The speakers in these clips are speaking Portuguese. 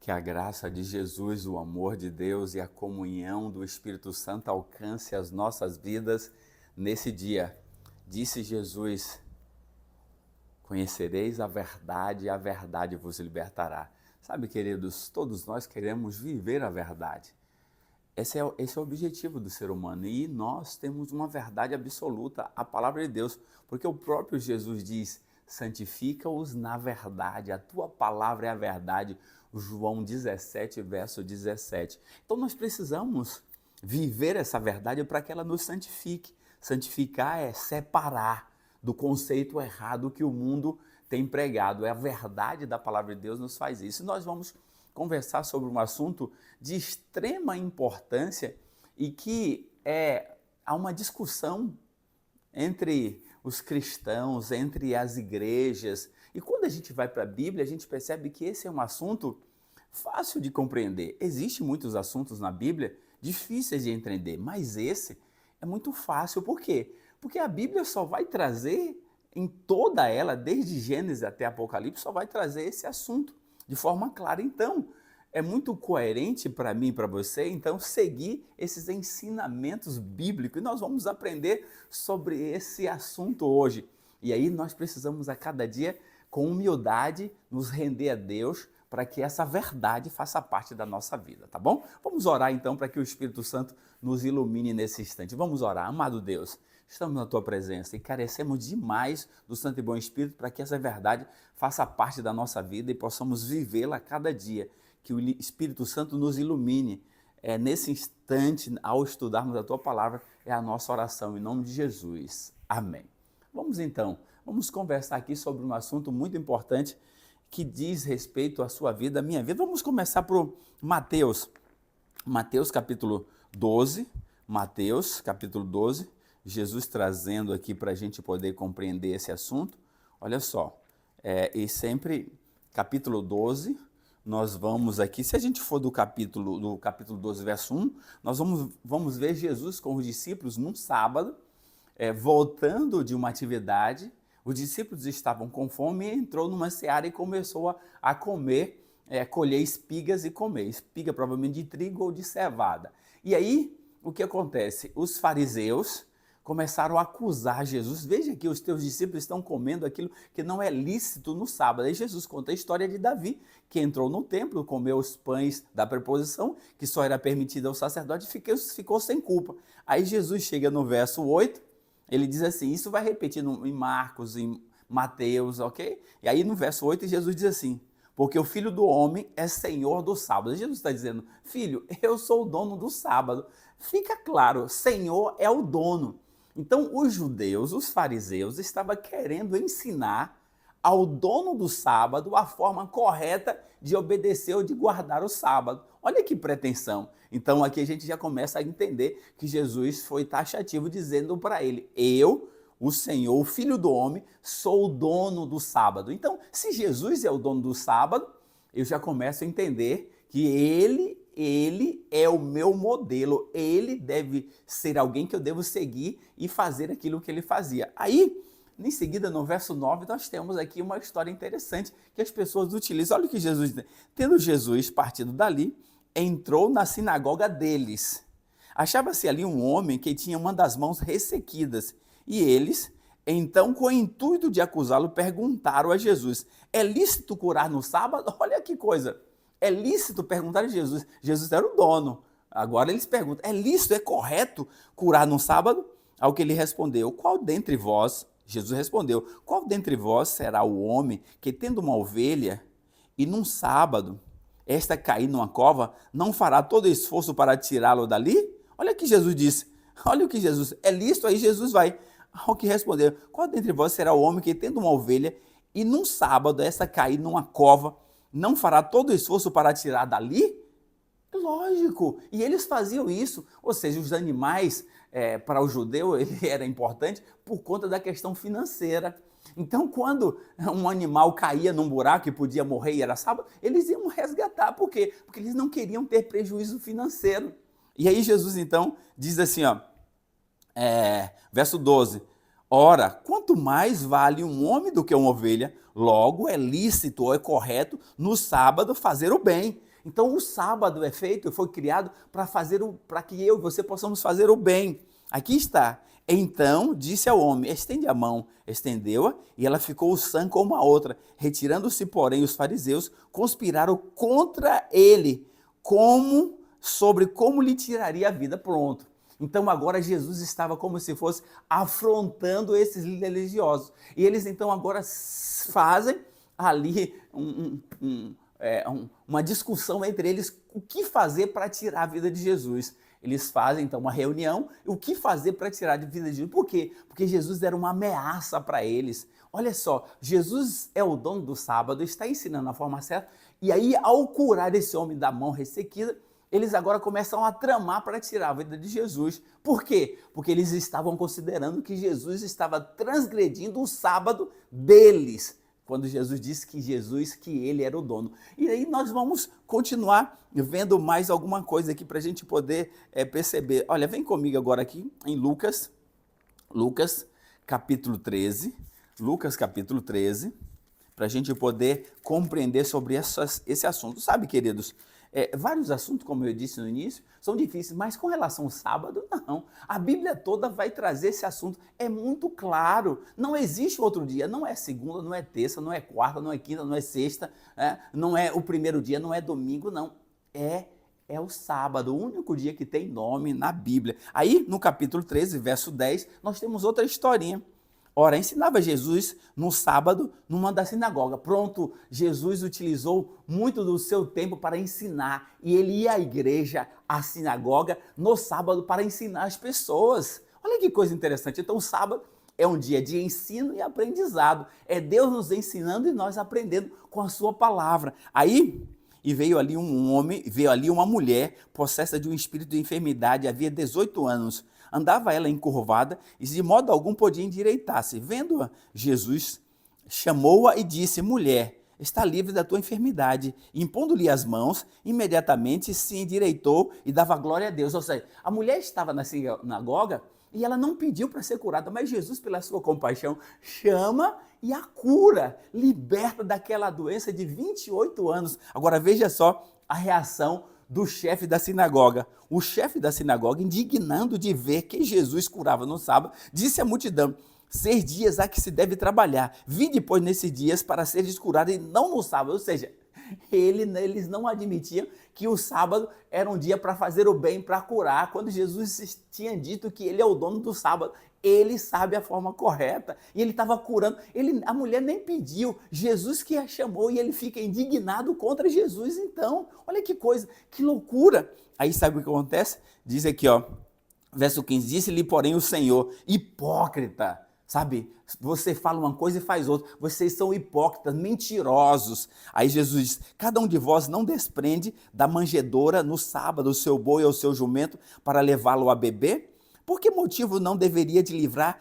Que a graça de Jesus, o amor de Deus e a comunhão do Espírito Santo alcance as nossas vidas nesse dia. Disse Jesus: conhecereis a verdade e a verdade vos libertará. Sabe, queridos, todos nós queremos viver a verdade. Esse é o objetivo do ser humano e nós temos uma verdade absoluta, a palavra de Deus, porque o próprio Jesus diz: santifica-os na verdade, a tua palavra é a verdade. João 17, verso 17. Então nós precisamos viver essa verdade para que ela nos santifique. Santificar é separar do conceito errado que o mundo tem pregado. É a verdade da palavra de Deus nos faz isso. E nós vamos conversar sobre um assunto de extrema importância e que há uma discussão entre os cristãos, entre as igrejas. E quando a gente vai para a Bíblia, a gente percebe que esse é um assunto fácil de compreender. Existem muitos assuntos na Bíblia difíceis de entender, mas esse é muito fácil. Por quê? Porque a Bíblia só vai trazer, em toda ela, desde Gênesis até Apocalipse, só vai trazer esse assunto de forma clara. Então, é muito coerente para mim e para você, então, seguir esses ensinamentos bíblicos. E nós vamos aprender sobre esse assunto hoje. E aí nós precisamos a cada dia, com humildade, nos render a Deus para que essa verdade faça parte da nossa vida, tá bom? Vamos orar então para que o Espírito Santo nos ilumine nesse instante. Vamos orar. Amado Deus, estamos na tua presença e carecemos demais do Santo e Bom Espírito para que essa verdade faça parte da nossa vida e possamos vivê-la a cada dia. Que o Espírito Santo nos ilumine. Nesse instante, ao estudarmos a tua palavra, é a nossa oração, em nome de Jesus. Amém. Vamos conversar aqui sobre um assunto muito importante que diz respeito à sua vida, à minha vida. Vamos começar por Mateus capítulo 12, Jesus trazendo aqui para a gente poder compreender esse assunto. Olha só, e sempre capítulo 12, nós vamos aqui, se a gente for do capítulo 12, verso 1, nós vamos ver Jesus com os discípulos num sábado, voltando de uma atividade. Os discípulos estavam com fome e entrou numa seara e começou a comer, colher espigas e comer. Espiga provavelmente de trigo ou de cevada. E aí, o que acontece? Os fariseus começaram a acusar Jesus. Veja que os teus discípulos estão comendo aquilo que não é lícito no sábado. Aí Jesus conta a história de Davi, que entrou no templo, comeu os pães da preposição, que só era permitido ao sacerdote, e ficou sem culpa. Aí Jesus chega no verso 8, ele diz assim, isso vai repetir em Marcos, em Mateus, ok? E aí no verso 8 Jesus diz assim, porque o Filho do Homem é Senhor do sábado. Jesus está dizendo, filho, eu sou o dono do sábado. Fica claro, Senhor é o dono. Então os judeus, os fariseus, estavam querendo ensinar ao dono do sábado a forma correta de obedecer ou de guardar o sábado. Olha que pretensão. Então aqui a gente já começa a entender que Jesus foi taxativo dizendo para ele, eu, o Senhor, o Filho do Homem, sou o dono do sábado. Então, se Jesus é o dono do sábado, eu já começo a entender que ele é o meu modelo, ele deve ser alguém que eu devo seguir e fazer aquilo que ele fazia. Aí, em seguida, no verso 9, nós temos aqui uma história interessante que as pessoas utilizam. Olha o que Jesus diz. Tendo Jesus partido dali, entrou na sinagoga deles. Achava-se ali um homem que tinha uma das mãos ressequidas. E eles, então, com o intuito de acusá-lo, perguntaram a Jesus, é lícito curar no sábado? Olha que coisa. É lícito perguntar a Jesus. Jesus era o dono. Agora eles perguntam, é lícito, é correto curar no sábado? Ao que ele respondeu, qual dentre vós, Jesus respondeu, qual dentre vós será o homem que tendo uma ovelha e num sábado esta cair numa cova, não fará todo esforço para tirá-lo dali? Olha o que Jesus disse, olha o que Jesus, é lícito, aí Jesus vai. Ao que respondeu, qual dentre vós será o homem que tendo uma ovelha e num sábado esta cair numa cova, não fará todo o esforço para tirar dali? Lógico, e eles faziam isso, ou seja, os animais, para o judeu, ele era importante por conta da questão financeira. Então, quando um animal caía num buraco e podia morrer e era sábado, eles iam resgatar. Por quê? Porque eles não queriam ter prejuízo financeiro. E aí Jesus, então, diz assim, verso 12, ora, quanto mais vale um homem do que uma ovelha, logo é lícito ou é correto no sábado fazer o bem Então o sábado é feito, foi criado para que eu e você possamos fazer o bem. Aqui está. Então disse ao homem, estende a mão. Estendeu-a e ela ficou sã como a outra. Retirando-se, porém, os fariseus conspiraram contra ele, sobre como lhe tiraria a vida. Pronto. Então agora Jesus estava como se fosse afrontando esses religiosos. E eles então agora fazem ali uma discussão entre eles, o que fazer para tirar a vida de Jesus. Eles fazem então uma reunião, o que fazer para tirar a vida de Jesus. Por quê? Porque Jesus era uma ameaça para eles. Olha só, Jesus é o dono do sábado, está ensinando a forma certa, e aí ao curar esse homem da mão ressequida, eles agora começam a tramar para tirar a vida de Jesus. Por quê? Porque eles estavam considerando que Jesus estava transgredindo o sábado deles, quando Jesus disse que ele era o dono. E aí nós vamos continuar vendo mais alguma coisa aqui para a gente poder perceber. Olha, vem comigo agora aqui em Lucas capítulo 13, para a gente poder compreender sobre esse assunto. Sabe, queridos, vários assuntos, como eu disse no início, são difíceis, mas com relação ao sábado, não. A Bíblia toda vai trazer esse assunto, é muito claro. Não existe outro dia, não é segunda, não é terça, não é quarta, não é quinta, não é sexta, não é o primeiro dia, não é domingo, não. É o sábado, o único dia que tem nome na Bíblia. Aí, no capítulo 13, verso 10, nós temos outra historinha. Ora, ensinava Jesus no sábado numa da sinagoga. Pronto, Jesus utilizou muito do seu tempo para ensinar. E ele ia à igreja, à sinagoga, no sábado para ensinar as pessoas. Olha que coisa interessante. Então, o sábado é um dia de ensino e aprendizado. É Deus nos ensinando e nós aprendendo com a sua palavra. Aí, veio ali um homem, veio ali uma mulher possessa de um espírito de enfermidade, havia 18 anos. Andava ela encurvada e de modo algum podia endireitar-se. Vendo-a, Jesus chamou-a e disse, mulher, está livre da tua enfermidade. E impondo-lhe as mãos, imediatamente se endireitou e dava glória a Deus. Ou seja, a mulher estava na sinagoga e ela não pediu para ser curada, mas Jesus, pela sua compaixão, chama e a cura, liberta daquela doença de 28 anos. Agora veja só a reação do chefe da sinagoga. O chefe da sinagoga, indignando de ver que Jesus curava no sábado, disse à multidão, 6 dias há que se deve trabalhar, vinde pois nesses dias para seres curados e não no sábado. Ou seja, eles não admitiam que o sábado era um dia para fazer o bem, para curar, quando Jesus tinha dito que ele é o dono do sábado. Ele sabe a forma correta e ele estava curando. A mulher nem pediu, Jesus que a chamou e ele fica indignado contra Jesus. Então, olha que coisa, que loucura. Aí sabe o que acontece? Diz aqui, ó, verso 15, disse-lhe porém o Senhor, hipócrita, sabe? Você fala uma coisa e faz outra. Vocês são hipócritas, mentirosos. Aí Jesus diz, cada um de vós não desprende da manjedoura no sábado o seu boi ou o seu jumento para levá-lo a beber? Por que motivo não deveria te livrar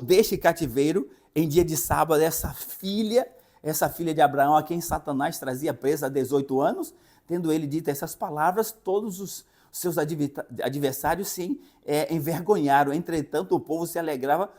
deste cativeiro em dia de sábado essa filha de Abraão, a quem Satanás trazia presa há 18 anos? Tendo ele dito essas palavras, todos os seus adversários se envergonharam. Entretanto, o povo se alegrava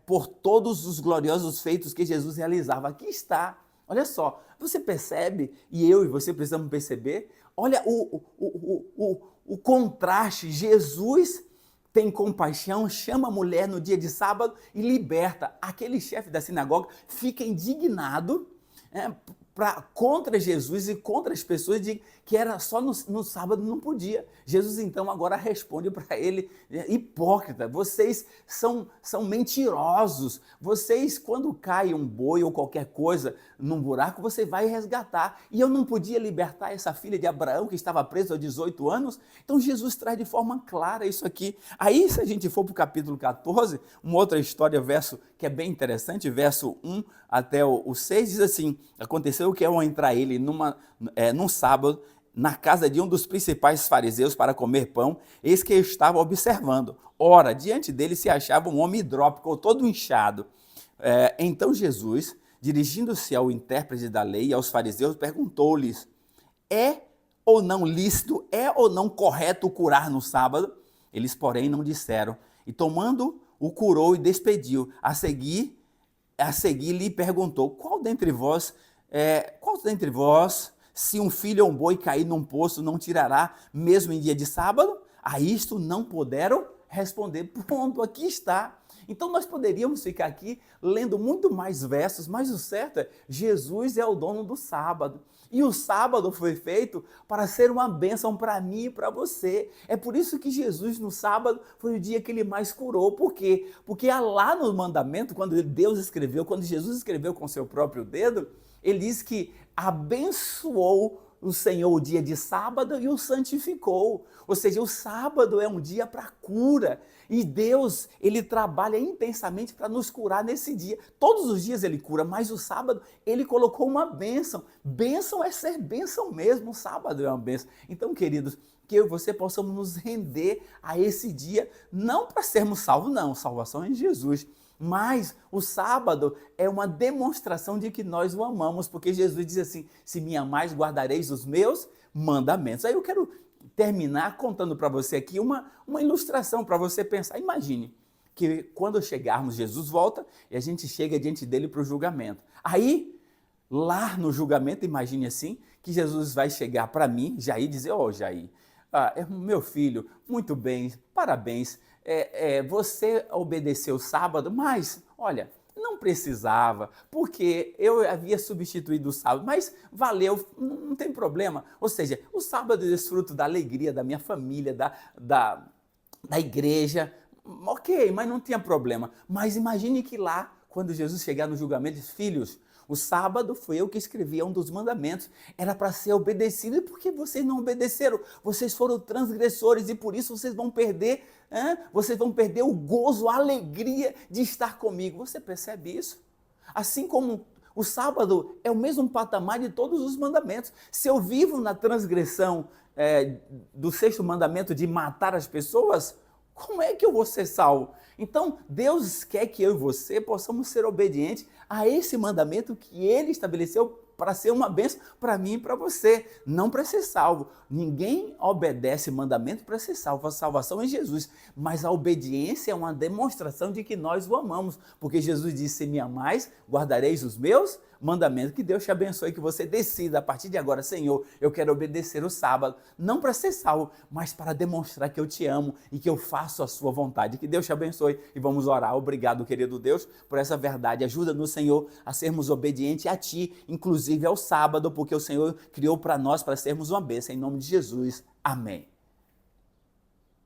por todos os gloriosos feitos que Jesus realizava. Aqui está. Olha só, você percebe, e eu e você precisamos perceber, olha o contraste. Jesus tem compaixão, chama a mulher no dia de sábado e liberta. Aquele chefe da sinagoga fica indignado contra Jesus e contra as pessoas, de que era só no sábado, não podia. Jesus então agora responde para ele, hipócrita, vocês são mentirosos, vocês quando cai um boi ou qualquer coisa num buraco, você vai resgatar, e eu não podia libertar essa filha de Abraão que estava presa há 18 anos? Então Jesus traz de forma clara isso aqui. Aí se a gente for para o capítulo 14, uma outra história, verso que é bem interessante, verso 1 até o 6, diz assim, aconteceu que ao entrar ele num sábado, na casa de um dos principais fariseus para comer pão, eis que estava observando. Ora, diante dele se achava um homem hidrópico, todo inchado. Então Jesus, dirigindo-se ao intérprete da lei e aos fariseus, perguntou-lhes, é ou não lícito, é ou não correto curar no sábado? Eles, porém, não disseram. E tomando, o curou e despediu. A seguir lhe perguntou, qual dentre vós, Se um filho ou um boi cair num poço, não tirará, mesmo em dia de sábado? A isto não puderam responder. Pronto, aqui está. Então nós poderíamos ficar aqui lendo muito mais versos, mas o certo é, Jesus é o dono do sábado. E o sábado foi feito para ser uma bênção para mim e para você. É por isso que Jesus no sábado foi o dia que ele mais curou. Por quê? Porque lá no mandamento, quando Deus escreveu, quando Jesus escreveu com seu próprio dedo, ele diz que abençoou o Senhor o dia de sábado e o santificou. Ou seja, o sábado é um dia para cura. E Deus, ele trabalha intensamente para nos curar nesse dia. Todos os dias ele cura, mas o sábado ele colocou uma bênção. Bênção é ser bênção mesmo, o sábado é uma bênção. Então, queridos, que eu e você possamos nos render a esse dia, não para sermos salvos, não, salvação é em Jesus. Mas o sábado é uma demonstração de que nós o amamos, porque Jesus diz assim, se me amais, guardareis os meus mandamentos. Aí eu quero terminar contando para você aqui uma ilustração para você pensar. Imagine que quando chegarmos, Jesus volta e a gente chega diante dele para o julgamento. Aí, lá no julgamento, imagine assim, que Jesus vai chegar para mim, Jair, e dizer, Jair, meu filho, muito bem, parabéns, você obedeceu o sábado, mas, olha, não precisava, porque eu havia substituído o sábado, mas valeu, não tem problema. Ou seja, o sábado eu desfruto da alegria da minha família, da igreja, ok, mas não tinha problema. Mas imagine que lá, quando Jesus chegar no julgamento, diz, filhos, o sábado foi eu que escrevi, é um dos mandamentos, era para ser obedecido, e por que vocês não obedeceram? Vocês foram transgressores e por isso vocês vão perder o gozo, a alegria de estar comigo. Você percebe isso? Assim como o sábado é o mesmo patamar de todos os mandamentos. Se eu vivo na transgressão do sexto mandamento de matar as pessoas, como é que eu vou ser salvo? Então, Deus quer que eu e você possamos ser obedientes a esse mandamento que Ele estabeleceu para ser uma bênção para mim e para você, não para ser salvo. Ninguém obedece mandamento para ser salvo, a salvação é Jesus, mas a obediência é uma demonstração de que nós o amamos, porque Jesus disse, se me amais, guardareis os meus mandamentos. Que Deus te abençoe, que você decida a partir de agora, Senhor, eu quero obedecer o sábado, não para ser salvo, mas para demonstrar que eu te amo e que eu faço a sua vontade. Que Deus te abençoe e vamos orar. Obrigado, querido Deus, por essa verdade. Ajuda-nos, Senhor, a sermos obedientes a Ti, inclusive ao sábado, porque o Senhor criou para nós para sermos uma bênção. Em nome de Jesus. Amém.